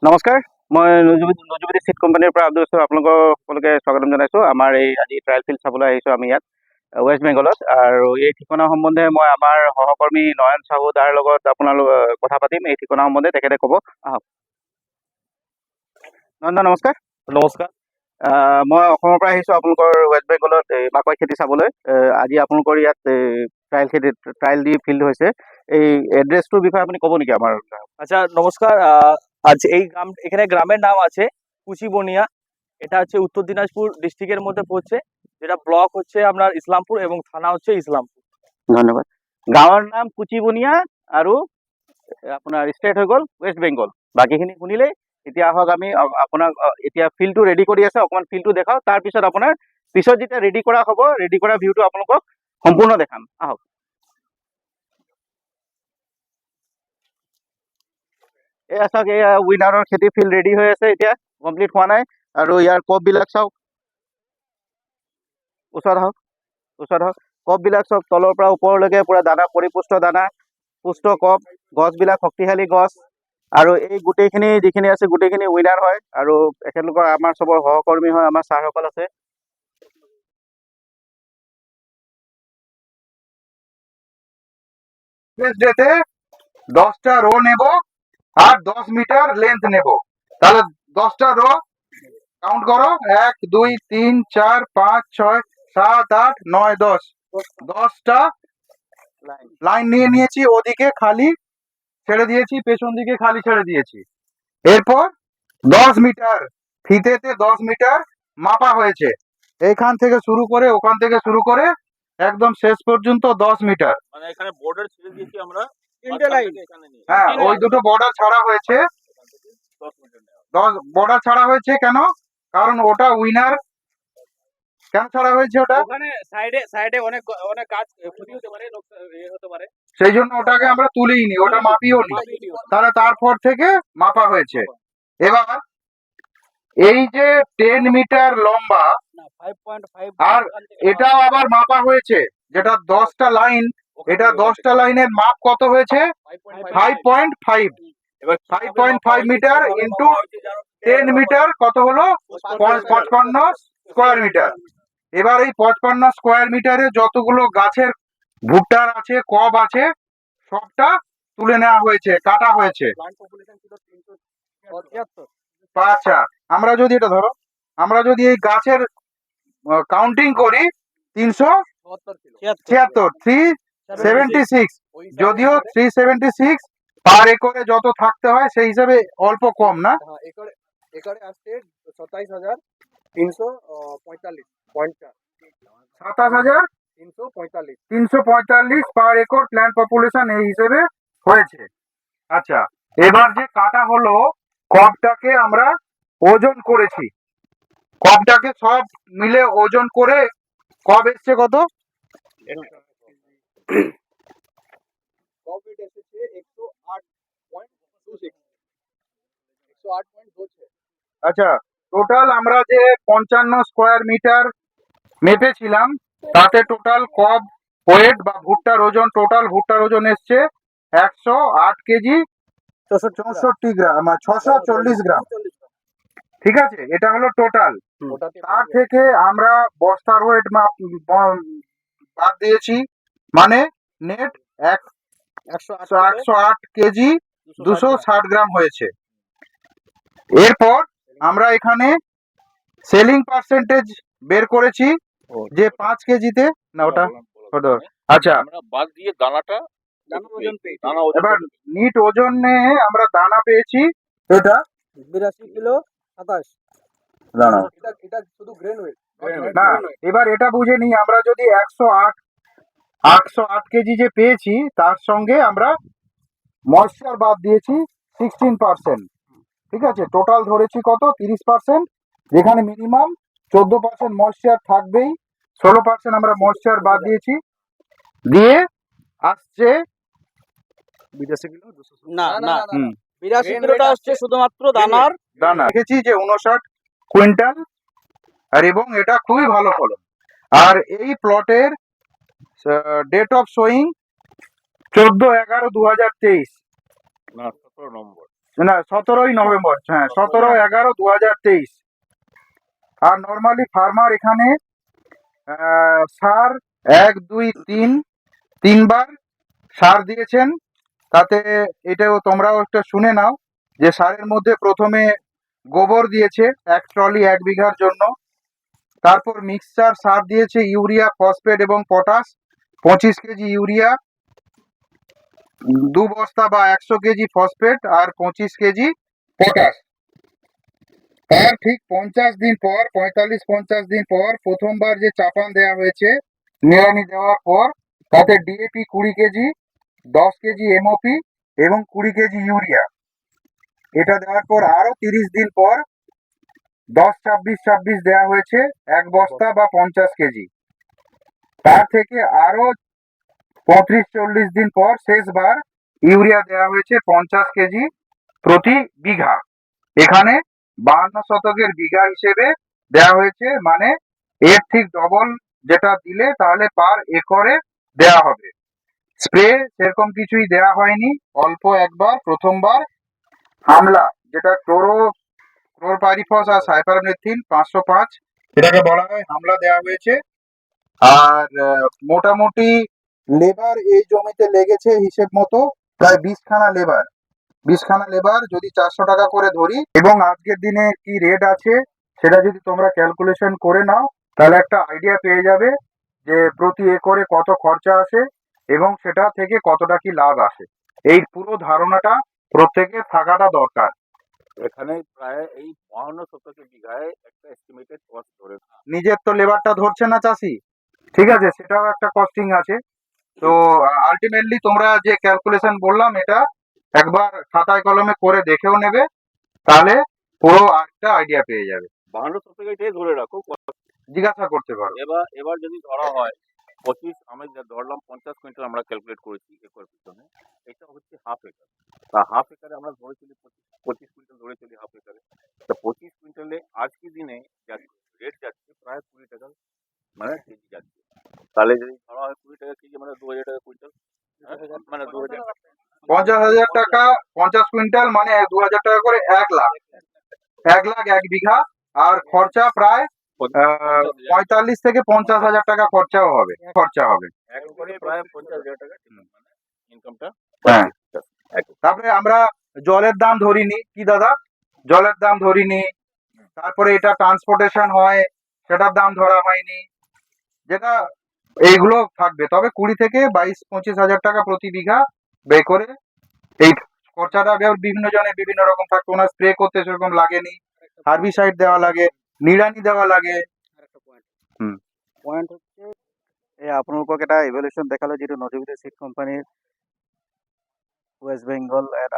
নমস্কাৰ, মই নজুবিধি চিট কোম্পানীৰ পৰা আব্দুল আছো। আপোনালোকৰ সকলোকে স্বাগতম জনাইছোঁ। আমাৰ এই আজি ট্ৰায়েল ফিল্ড চাবলৈ আহিছোঁ আমি ইয়াত ৱেষ্ট বেংগলত। আৰু এই ঠিকনা সম্বন্ধে মই আমাৰ সহকৰ্মী নয়ন চাহু দাৰ লগত আপোনালোক কথা পাতিম এই ঠিকনা সম্বন্ধে। তেখেতে ক'ব। আহক নয়ন দা, নমস্কাৰ। নমস্কাৰ। মই অসমৰ পৰা আহিছোঁ আপোনালোকৰ ৱেষ্ট বেংগলত এই মাকৈ খেতি চাবলৈ। আজি আপোনালোকৰ ইয়াত ট্ৰায়েল দি ফিল্ড হৈছে। এই এড্ৰেছটোৰ বিষয়ে আপুনি ক'ব নেকি আমাৰ? আচ্ছা, নমস্কার। আজ এখানে গ্রামের নাম আছে কুচিবনিয়া। এটা হচ্ছে উত্তর দিনাজপুর ডিস্ট্রিক্টের মধ্যে পড়ছে, যেটা ব্লক হচ্ছে আপনার ইসলামপুর এবং থানা হচ্ছে ইসলামপুর। ধন্যবাদ। গাঁৱৰ নাম কুচিবনিয়া আৰু আপোনাৰ ষ্টেট হৈ গ'ল ৱেষ্ট বেংগল। বাকীখিনি শুনিলে। এতিয়া আহক আমি আপোনাক এতিয়া ফিল্ডটো ৰেডি কৰি আছে, অকণমান ফিল্ডটো দেখাওঁ। তাৰপিছত আপোনাৰ পিছত যেতিয়া ৰেডি কৰা হ'ব, ৰেডি কৰা ভিউটো আপোনালোকক সম্পূৰ্ণ দেখাম। আহক। এয়া চাওক, এয়া উইনাৰৰ খেতি ফিল্ড ৰেডি হৈ আছে, এতিয়া কমপ্লিট হোৱা নাই। আৰু ইয়াৰ কপবিলাক চাওক, ওচৰত আহক, ওচৰত আহক। কপবিলাক চাওক, তলৰ পৰা ওপৰলৈকে পুৰা দানা, পৰিপুষ্ট দানা, পুষ্ট কপ, গছবিলাক শক্তিশালী গছ। আৰু এই গোটেইখিনি যিখিনি আছে গোটেইখিনি উইনাৰ হয়। আৰু এখেতলোকৰ আমাৰ চবৰ সহকৰ্মী হয়, আমাৰ ছাৰসকল আছে। ডেতে 10টা রো নেব আর 10 মিটার লেন্থ নেব। তাহলে 10টা রো কাউন্ট করো, 1 2 3 4 5 6 7 8 9 10। 10টা লাইন নিয়ে নিয়েছি, ওদিকে খালি ছেড়ে দিয়েছি, পেছন দিকে খালি ছেড়ে দিয়েছি। এরপর 10 মিটার ফিতেতে 10 মিটার মাপা হয়েছে। এইখান থেকে শুরু করে ওখান থেকে শুরু করে একদম শেষ পর্যন্ত 10 মিটার। মানে এখানে বর্ডার ছেড়ে দিয়েছি আমরা, হ্যাঁ, ওই দুটো বর্ডার ছাড়া হয়েছে। 10 বর্ডার ছাড়া হয়েছে কেন? কারণ ওটা উইনার। কেন ছাড়া হয়েছে ওটা? ওখানে সাইডে অনেক অনেক গাছ ক্ষতি হতে পারে, হতে পারে। সেই জন্য ওটাকে আমরা তুলিনি, ওটা মাপিও নি। তাহলে তারপর থেকে মাপা হয়েছে। এবার এই যে 10 মিটার লম্বা, 5.5 আর এটাও আবার মাপা হয়েছে, যেটা 10টা লাইন, এটা 10টা লাইনের মাপ কত হয়েছে? 5.5। এবার 5.5 মিটার ইন্টু 10 মিটার কত হলো? 55 স্কোয়ার মিটার। এবার এই 55 স্কোয়ার মিটারে যতগুলো গাছের ভুট্টার আছে, কব আছে, সবটা তুলে নেওয়া হয়েছে, কাটা হয়েছে। আচ্ছা, আমরা যদি এটা ধরো, আমরা যদি এই গাছের কাউন্টিং করি 376, 376, যদিও 376 পার একরে যত থাকতে হয় সেই হিসাবে অল্প কম না? একরে আসছে 27,345 পয়েন্ট, 27,345 পার একর প্ল্যান্ট পপুলেশন এই হিসেবে হয়েছে। আচ্ছা, এবার যে কাটা হলো, কবটাকে আমরা ওজন করেছি। কবটাকে সব মিলে ওজন করে কব এসছে কত? প্রফিট এসেছে 108.26, 108.26। আচ্ছা, টোটাল আমরা যে 55 স্কোয়ার মিটার মেপেছিলাম, তাতে টোটাল কব ওয়েট বা ভুট্টার ওজন, টোটাল ভুট্টার ওজন এসছে 108 কেজি 64 গ্রাম, 640 গ্রাম। ঠিক আছে, এটা হলো টোটাল। তার থেকে আমরা বস্তার ওয়েট বাদ দিয়েছি, মানে নেট 108 কেজি 260 গ্রাম হয়েছে। এরপর আমরা এখানে সেলিং পার্সেন্টেজ বের করেছি, যে 5 কেজিতে না ওটা। আচ্ছা, বাদ দিয়ে দানাটা এবার নিট ওজনে আমরা দানা পেয়েছি, এটা 82 কিলো 27। দানা এটা শুধু গ্রেন ওয়েট না। এবার এটা বুঝে নিই, আমরা যদি 108 কেজি যে পেয়েছি, তার সঙ্গে আমরা ময়েশ্চার বাদ দিয়েছি 16%। ঠিক আছে, টোটাল ধরেছি কত? 30%, যেখানে মিনিমাম 14% ময়েশ্চার থাকবেই। 16% আমরা ময়েশ্চার বাদ দিয়েছি, দিয়ে আসছে 82 কিলো 200। না না, হুম 82 কিলোটা আসছে শুধুমাত্র দানার। দানা দেখেছি যে 59 কুইন্টাল, আর এবং এটা খুবই ভালো ফলন। আর এই প্লটের ডেট অফ সোয়িং 14/11/2023, না, 17 নম্বর। না 17ই নভেম্বর, হ্যাঁ 17/11/2023। আর নর্মালি ফার্মার এখানে সার 1 2 3 তিনবার সার দিয়েছেন। তাতে এটাও তোমরাও একটা শুনে নাও যে সারের মধ্যে প্রথমে গোবর দিয়েছে 1 ট্রলি 1 বিঘার জন্য। তারপর মিক্সচার সার দিয়েছে ইউরিয়া, ফসফেট এবং পটাশ 25 কেজি ইউরিয়া, 2 বস্তা বা 100 কেজি ফসফেট আর 25 কেজি পটাশ। তার ঠিক 50 দিন পর, 45-50 দিন পর প্রথমবার যে চাপান দেওয়া হয়েছে নিড়ানি দেওয়ার পর, তাতে ডিএপি 20 কেজি, 10 কেজি এমওপি এবং 20 কেজি ইউরিয়া। এটা দেওয়ার পর আরো 30 দিন পর 10-26-26 দেওয়া হয়েছে 1 বস্তা বা 50 কেজি। তার থেকে আরো 35-40 দিন পর শেষবার ইউরিয়া দেওয়া হয়েছে 50 কেজি প্রতি বিঘা। এখানে 52 শতকের বিঘা হিসেবে দেওয়া হয়েছে, মানে এর ঠিক ডবল যেটা দিলে তাহলে পার একরে দেওয়া হবে। স্প্রে সেরকম কিছুই দেওয়া হয়নি, অল্প একবার প্রথমবার হামলা যেটা ক্লোরপাইরিফস আর সাইপারমেথ্রিন 505 এটাকে বলা হয় হামলা দেওয়া হয়েছে। আর মোটামুটি লেবার এই জমিতে লেগেছে হিসেব মতো প্রায় 20খানা লেবার। 20খানা লেবার যদি 400 টাকা করে ধরি এবং আজকের দিনে কি রেট আছে সেটা যদি তোমরা ক্যালকুলেশন করে নাও তাহলে একটা আইডিয়া পেয়ে যাবে যে প্রতি একরে কত খরচা আসে এবং সেটা থেকে কতটা কি লাভ আসে। এই পুরো ধারণাটা প্রত্যেকের থাকাটা দরকার। এখানে প্রায় এই 52 শতকের বিঘায় একটা এস্টিমেটেড কস্ট ধরে নিজের তো লেবারটা ধরছে না চাষি, ঠিক আছে, সেটাও একটা কস্টিং আছে। তো আলটিমেটলি তোমরা যে ক্যালকুলেশন বললাম এটা একবার খাতায় কলমে করে দেখেও নেবে, তাহলে পুরো একটা আইডিয়া পেয়ে যাবে। 52 শতকেরটাই ধরে রাখো। জিজ্ঞাসা করতে পারো। এবার যদি ধরা হয় 25, আমি যা ধরলাম 50 কুইন্টাল আমরা ক্যালকুলেট করেছি একর পিছনে, এটা হচ্ছে হাফ একর। তা হাফ একরে আমরা ধরে চলি 25 কুইন্টাল ধরে চলি হাফ একরে। তা 25 কুইন্টালে আজকের দিনে যা রেট যাচ্ছে প্রায় 20 টাকা মানে কেজি যাচ্ছে। তাহলে যদি ধরা হয় 20 টাকা কেজি মানে 2000 টাকা কুইন্টাল, মানে 2000 50,000 টাকা 50 কুইন্টাল মানে 2,000 টাকা করে 1 লাখ। 1 লাখ 1 বিঘা। আর খরচা প্রায় 45 থেকে 50,000 টাকা খরচা হবে। এক করে প্রায় 50,000 টাকা মানে ইনকামটা। হ্যাঁ। তারপরে আমরা জলের দাম ধরিনি কি দাদা, জলের দাম ধরিনি, তারপরে এটা ট্রান্সপোর্টেশন হয় সেটার দাম ধরা হয়নি, যেটা এইগুলো থাকবে। তবে 20 থেকে 22-25 হাজার টাকা প্রতি বিঘা ব্যয় করে এই খরচাটা এবার বিভিন্ন জনের বিভিন্ন রকম থাকবে। ওনার স্প্রে করতে সেরকম লাগেনি, হার্বিসাইড দেওয়া লাগে, নিড়ানি দেওয়া লাগে। পয়েন্ট হচ্ছে এই আপোনালোকক এটা ইভ্যালুয়েশন দেখালো যিটো নদীগুটি সিড কোম্পানীৰ ৱেষ্ট বেংগল এণ্ড